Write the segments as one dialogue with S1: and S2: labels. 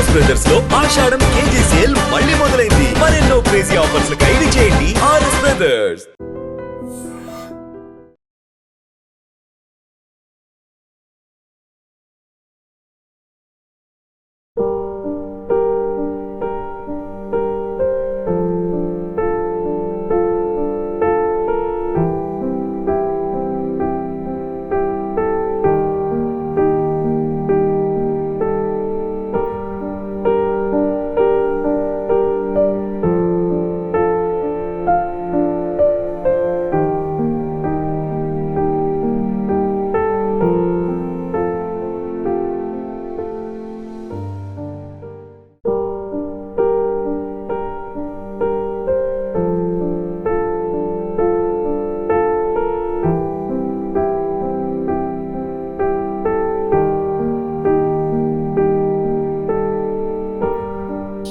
S1: RS brothers లో ఆషాఢం KG sale మళ్ళీ మొదలైంది. మరెన్నో క్రేజీ ఆఫర్స్ ఖైదీ చేయండి ఆర్ఎస్ బ్రదర్స్.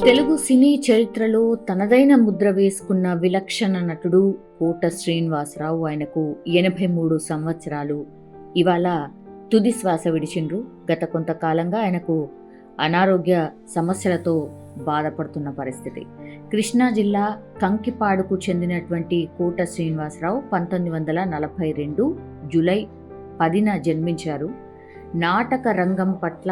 S2: తెలుగు సినీ చరిత్రలో తనదైన ముద్ర వేసుకున్న విలక్షణ నటుడు కోట శ్రీనివాసరావు. ఆయనకు 83 సంవత్సరాలు. ఇవాళ తుది శ్వాస విడిచిండ్రు. గత కొంతకాలంగా ఆయనకు అనారోగ్య సమస్యలతో బాధపడుతున్న పరిస్థితి. కృష్ణా జిల్లా కంకిపాడుకు చెందినటువంటి కోట శ్రీనివాసరావు 1942 జూలై 10న జన్మించారు. నాటక రంగం పట్ల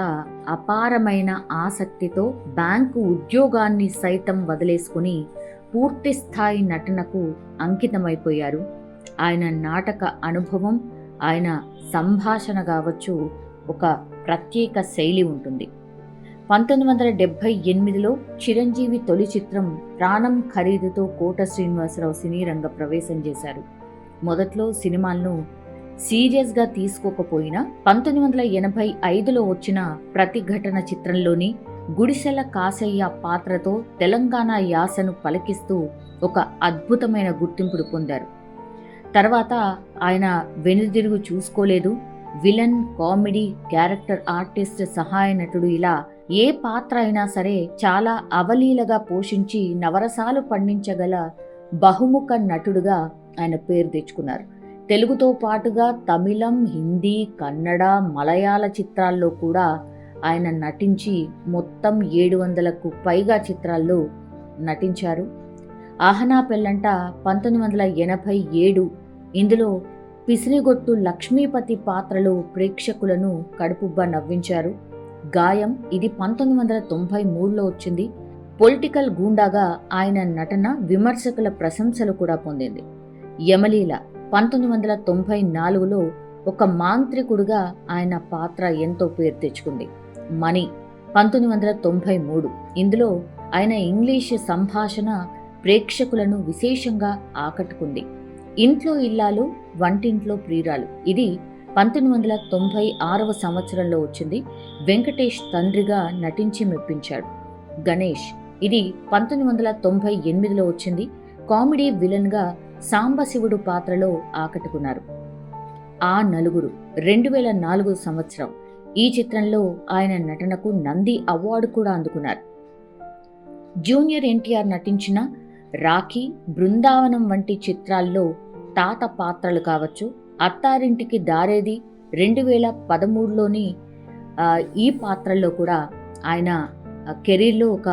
S2: అపారమైన ఆసక్తితో బ్యాంకు ఉద్యోగాన్ని సైతం వదిలేసుకుని పూర్తి స్థాయి నటనకు అంకితమైపోయారు. ఆయన నాటక అనుభవం, ఆయన సంభాషణ కావచ్చు, ఒక ప్రత్యేక శైలి ఉంటుంది. 1978లో చిరంజీవి తొలి చిత్రం ప్రాణం ఖరీదుతో కోట శ్రీనివాసరావు సినీ రంగ ప్రవేశం చేశారు. మొదట్లో సినిమాలను సీరియస్గా తీసుకోకపోయినా 1985లో వచ్చిన ప్రతిఘటన చిత్రంలోని గుడిసెల కాసయ్య పాత్రతో తెలంగాణ యాసను పలికిస్తూ ఒక అద్భుతమైన గుర్తింపును పొందారు. తర్వాత ఆయన వెనుదిరుగు చూసుకోలేదు. విలన్, కామెడీ, క్యారెక్టర్ ఆర్టిస్ట్, సహాయ నటుడు, ఇలా ఏ పాత్ర అయినా సరే చాలా అవలీలగా పోషించి నవరసాలు పండించగల బహుముఖ నటుడుగా ఆయన పేరు తెచ్చుకున్నారు. తెలుగుతో పాటుగా తమిళం, హిందీ, కన్నడ, మలయాళ చిత్రాల్లో కూడా ఆయన నటించి మొత్తం 700కు పైగా చిత్రాల్లో నటించారు. ఆహనా పెళ్ళంట 1987, ఇందులో పిసినిగొట్టు లక్ష్మీపతి పాత్రలో ప్రేక్షకులను కడుపుబ్బ నవ్వించారు. గాయం, ఇది 1993లో వచ్చింది. పొలిటికల్ గూండాగా ఆయన నటన విమర్శకుల ప్రశంసలు కూడా పొందింది. యమలీల 1994లో ఒక మాంత్రికుడుగా ఆయన పాత్ర ఎంతో పేరు తెచ్చుకుంది. మణి 1993, ఇందులో ఆయన ఇంగ్లీష్ సంభాషణ ప్రేక్షకులను విశేషంగా ఆకట్టుకుంది. ఇంట్లో ఇల్లాలు, వంటింట్లో ప్రియురాలు, ఇది 1996వ సంవత్సరంలో వచ్చింది. వెంకటేష్ తండ్రిగా నటించి మెప్పించాడు. గణేష్, ఇది 1998లో వచ్చింది. కామెడీ విలన్గా సాంబశివుడు పాత్రలో ఆకట్టుకున్నారు. ఆ నలుగురు 2004 సంవత్సరం, ఈ చిత్రంలో ఆయన నటనకు నంది అవార్డు కూడా అందుకున్నారు. జూనియర్ ఎన్టీఆర్ నటించిన రాఖీ, బృందావనం వంటి చిత్రాల్లో తాత పాత్రలు కావచ్చు. అత్తారింటికి దారేది 2013లోని ఈ పాత్రల్లో కూడా ఆయన కెరీర్లో ఒక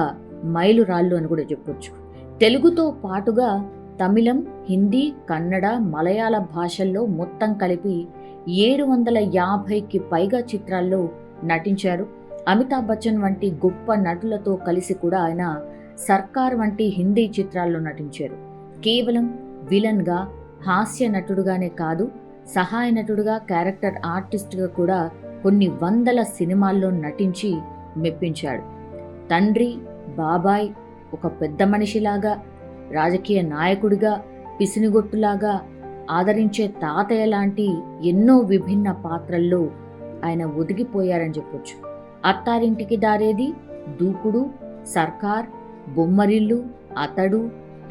S2: మైలురాళ్ళు అని కూడా చెప్పొచ్చు. తెలుగుతో పాటుగా తమిళం, హిందీ, కన్నడ, మలయాళ భాషల్లో మొత్తం కలిపి 750కి పైగా చిత్రాల్లో నటించారు. అమితాబ్ బచ్చన్ వంటి గొప్ప నటులతో కలిసి కూడా ఆయన సర్కార్ వంటి హిందీ చిత్రాల్లో నటించారు. కేవలం విలన్గా, హాస్య నటుడుగానే కాదు, సహాయ నటుడుగా, క్యారెక్టర్ ఆర్టిస్ట్గా కూడా కొన్ని వందల సినిమాల్లో నటించి మెప్పించాడు. తండ్రి, బాబాయ్, ఒక పెద్ద మనిషిలాగా, రాజకీయ నాయకుడిగా, పిసినిగొట్టులాగా, ఆదరించే తాతయ్య లాంటి ఎన్నో విభిన్న పాత్రల్లో ఆయన ఒదిగిపోయారని చెప్పొచ్చు. అత్తారింటికి దారేది, దూకుడు, సర్కార్, బొమ్మరిల్లు, అతడు,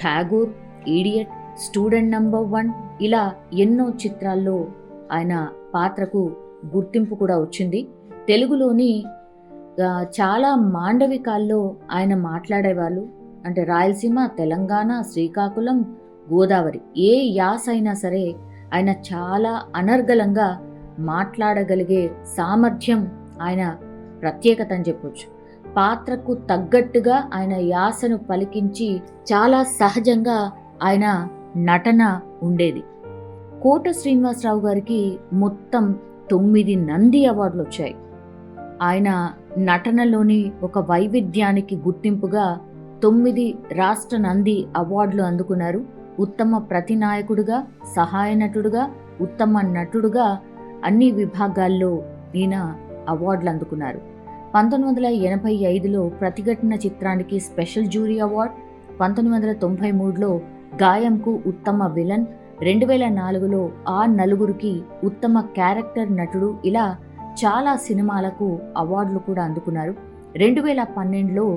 S2: ఠాగూర్, ఈడియట్, స్టూడెంట్ నంబర్ 1, ఇలా ఎన్నో చిత్రాల్లో ఆయన పాత్రకు గుర్తింపు కూడా వచ్చింది. తెలుగులోని చాలా మాండవికాల్లో ఆయన మాట్లాడేవాళ్ళు. అంటే రాయలసీమ, తెలంగాణ, శ్రీకాకుళం, గోదావరి, ఏ యాస అయినా సరే ఆయన చాలా అనర్గళంగా మాట్లాడగలిగే సామర్థ్యం ఆయన ప్రత్యేకత అని చెప్పొచ్చు. పాత్రకు తగ్గట్టుగా ఆయన యాసను పలికించి చాలా సహజంగా ఆయన నటన ఉండేది. కోట శ్రీనివాసరావు గారికి మొత్తం 9 నంది అవార్డులు వచ్చాయి. ఆయన నటనలోని ఒక వైవిధ్యానికి గుర్తింపుగా 9 రాష్ట్ర నంది అవార్డులు అందుకున్నారు. ఉత్తమ ప్రతినాయకుడిగా, సహాయ నటుడుగా, ఉత్తమ నటుడుగా అన్ని విభాగాల్లో ఈయన అవార్డులు అందుకున్నారు. 1985లో ప్రతిఘటన చిత్రానికి స్పెషల్ జ్యూరీ అవార్డ్, 1993లో గాయంకు ఉత్తమ విలన్, 2004లో ఆ నలుగురికి ఉత్తమ క్యారెక్టర్ నటుడు, ఇలా చాలా సినిమాలకు అవార్డులు కూడా అందుకున్నారు. 2012లో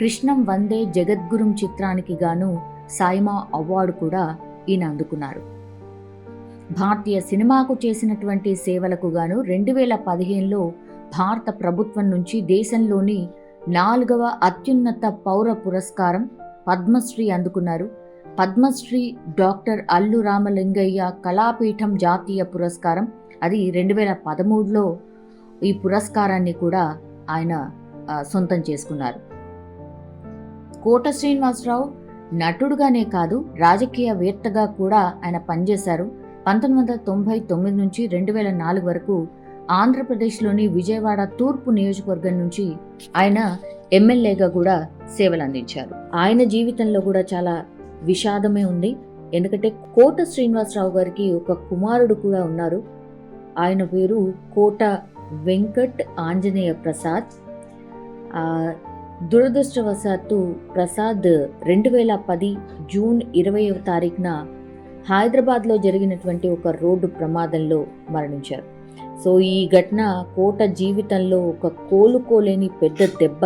S2: కృష్ణం వందే జగద్గురుం చిత్రానికి గాను సాయిమా అవార్డు కూడా ఈయన అందుకున్నారు. భారతీయ సినిమాకు చేసినటువంటి సేవలకు గాను 2015లో భారత ప్రభుత్వం నుంచి దేశంలోని 4వ అత్యున్నత పౌర పురస్కారం పద్మశ్రీ అందుకున్నారు. పద్మశ్రీ డాక్టర్ అల్లు రామలింగయ్య కళాపీఠం జాతీయ పురస్కారం, అది 2013లో ఈ పురస్కారాన్ని కూడా ఆయన సొంతం చేసుకున్నారు. కోట శ్రీనివాసరావు నటుడుగానే కాదు, రాజకీయవేత్తగా కూడా ఆయన పనిచేశారు. 1999 నుంచి 2004 వరకు ఆంధ్రప్రదేశ్లోని విజయవాడ తూర్పు నియోజకవర్గం నుంచి ఆయన ఎమ్మెల్యేగా కూడా సేవలు అందించారు. ఆయన జీవితంలో కూడా చాలా విషాదమే ఉంది. ఎందుకంటే కోట శ్రీనివాసరావు గారికి ఒక కుమారుడు కూడా ఉన్నారు. ఆయన పేరు కోట వెంకట్ ఆంజనేయ ప్రసాద్. దురదృష్టవశాత్తు ప్రసాద్ 2010 జూన్ 20వ తారీఖున హైదరాబాద్లో జరిగినటువంటి ఒక రోడ్డు ప్రమాదంలో మరణించారు. సో ఈ ఘటన కోట జీవితంలో ఒక కోలుకోలేని పెద్ద దెబ్బ.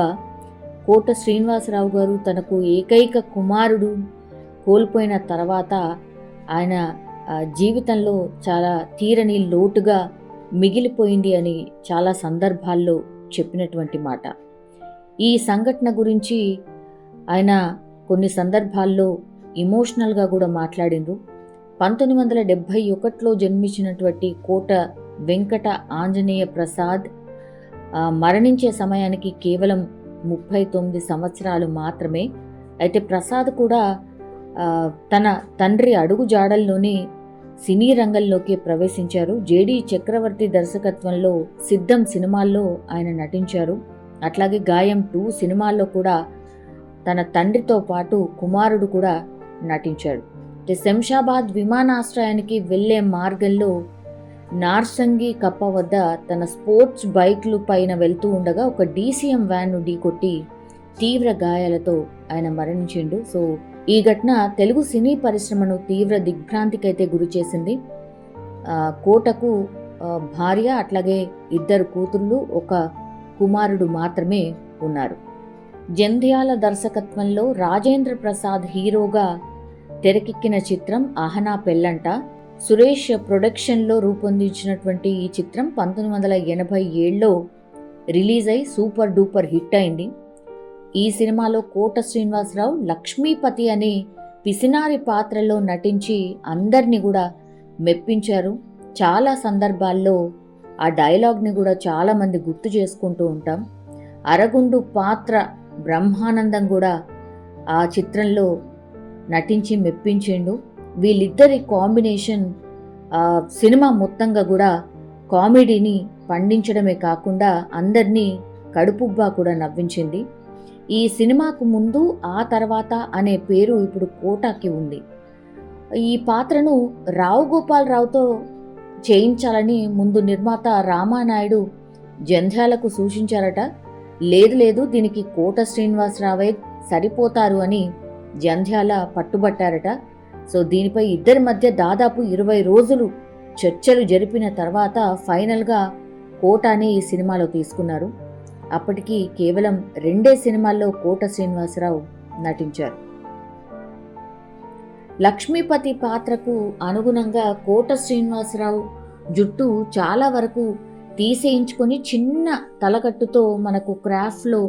S2: కోట శ్రీనివాసరావు గారు తనకు ఏకైక కుమారుడు కోల్పోయిన తర్వాత ఆయన జీవితంలో చాలా తీరని లోటుగా మిగిలిపోయింది అని చాలా సందర్భాల్లో చెప్పినటువంటి మాట. ఈ సంఘటన గురించి ఆయన కొన్ని సందర్భాల్లో ఇమోషనల్గా కూడా మాట్లాడిండ్రు. 1971లో జన్మించినటువంటి కోట వెంకట ఆంజనేయ ప్రసాద్ మరణించే సమయానికి కేవలం 39 సంవత్సరాలు మాత్రమే. అయితే ప్రసాద్ కూడా తన తండ్రి అడుగు జాడల్లోనే సినీ రంగంలోకి ప్రవేశించారు. జేడి చక్రవర్తి దర్శకత్వంలో సిద్ధం సినిమాల్లో ఆయన నటించారు. అట్లాగే గాయం 2 సినిమాల్లో కూడా తన తండ్రితో పాటు కుమారుడు కూడా నటించాడు. శంషాబాద్ విమానాశ్రయానికి వెళ్లే మార్గంలో నార్సంగి కప్ప వద్ద తన స్పోర్ట్స్ బైక్లు పైన వెళ్తూ ఉండగా ఒక డీసీఎం వ్యాన్ను ఢీకొట్టి తీవ్ర గాయాలతో ఆయన మరణించిండు. సో ఈ ఘటన తెలుగు సినీ పరిశ్రమను తీవ్ర దిగ్భ్రాంతికైతే గురి చేసింది. కోటకు భార్య, అట్లాగే 2 కూతుళ్ళు, ఒక కుమారుడు మాత్రమే ఉన్నారు. జంధ్యాల దర్శకత్వంలో రాజేంద్ర ప్రసాద్ హీరోగా తెరకెక్కిన చిత్రం అహనా పెళ్ళంట. సురేష్ ప్రొడక్షన్లో రూపొందించినటువంటి ఈ చిత్రం 1987లో రిలీజ్ అయి సూపర్ డూపర్ హిట్ అయింది. ఈ సినిమాలో కోట శ్రీనివాసరావు లక్ష్మీపతి అనే పిసినారి పాత్రలో నటించి అందరినీ కూడా మెప్పించారు. చాలా సందర్భాల్లో ఆ డైలాగ్ని కూడా చాలామంది గుర్తు చేసుకుంటూ ఉంటాం. అరగుండు పాత్ర బ్రహ్మానందం కూడా ఆ చిత్రంలో నటించి మెప్పించిండు. వీళ్ళిద్దరి కాంబినేషన్ సినిమా మొత్తంగా కూడా కామెడీని పండించడమే కాకుండా అందరినీ కడుపుబ్బా కూడా నవ్వించింది. ఈ సినిమాకు ముందు ఆ తర్వాత అనే పేరు ఇప్పుడు కోటాకి ఉంది. ఈ పాత్రను రావు గోపాలరావుతో చేయించాలని ముందు నిర్మాత రామానాయుడు జంధ్యాలకు సూచించారట. లేదు దీనికి కోట శ్రీనివాసరావే సరిపోతారు అని జంధ్యాల పట్టుబట్టారట. సో దీనిపై ఇద్దరి మధ్య దాదాపు 20 రోజులు చర్చలు జరిపిన తర్వాత ఫైనల్గా కోటాని ఈ సినిమాలో తీసుకున్నారు. అప్పటికి కేవలం 2 సినిమాల్లో కోట శ్రీనివాసరావు నటించారు. లక్ష్మీపతి పాత్రకు అనుగుణంగా కోట శ్రీనివాసరావు జుట్టు చాలా వరకు తీసేయించుకొని చిన్న తలకట్టుతో మనకు క్రాఫ్ట్లో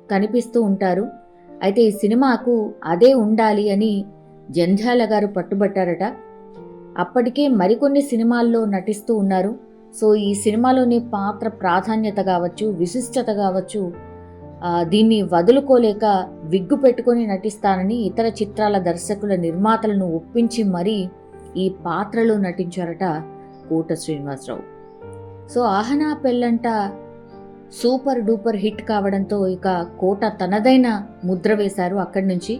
S2: కనిపిస్తూ ఉంటారు. అయితే ఈ సినిమాకు అదే ఉండాలి అని జంధ్యాల గారు పట్టుబట్టారట. అప్పటికే మరికొన్ని సినిమాల్లో నటిస్తూ ఉన్నారు. సో ఈ సినిమాలోని పాత్ర ప్రాధాన్యత కావచ్చు, విశిష్టత కావచ్చు, దీన్ని వదులుకోలేక విగ్గు పెట్టుకొని నటిస్తానని ఇతర చిత్రాల దర్శకుల నిర్మాతలను ఒప్పించి మరీ ఈ పాత్రలో నటించారట కోట శ్రీనివాసరావు. సో ఆహనా పెళ్ళంట సూపర్ డూపర్ హిట్ కావడంతో ఇక కోట తనదైన ముద్ర వేశారు. అక్కడి నుంచి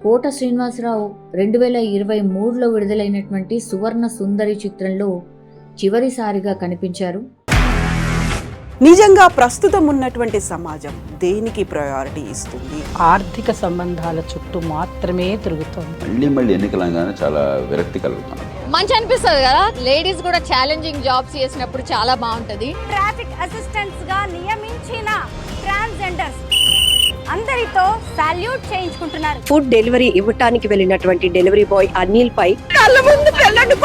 S2: కోట శ్రీనివాసరావు 2023లో విడుదలైనటువంటి సువర్ణ సుందరి చిత్రంలో చివరిసారిగా కనిపించారు.
S3: నిజంగా ప్రస్తుతం ఉన్నటువంటి సమాజం దేనికి ప్రయారిటీ ఇస్తుంది?
S4: ఆర్థిక సంబంధాల చుట్టూ మాత్రమే తిరుగుతోంది.
S5: మళ్ళీ ఎన్నికలంగానే చాలా విరక్తి కలుగుతాం.
S6: మంచి అనిపిస్తుంది కదా, లేడీస్ కూడా ఛాలెంజింగ్ జాబ్స్ చేసినప్పుడు చాలా బాగుంటది.
S7: ట్రాఫిక్ అసిస్టెంట్స్ గా నియమించిన ట్రాన్స్జెండర్స్ అందరితో సాల్యూట్ చేయించుకుంటున్నారు.
S8: ఫుడ్ డెలివరీ ఇవ్వటానికి వెళ్ళినటువంటి డెలివరీ బాయ్ అనిల్ పై కళ్ళ ముందు పెళ్ళండి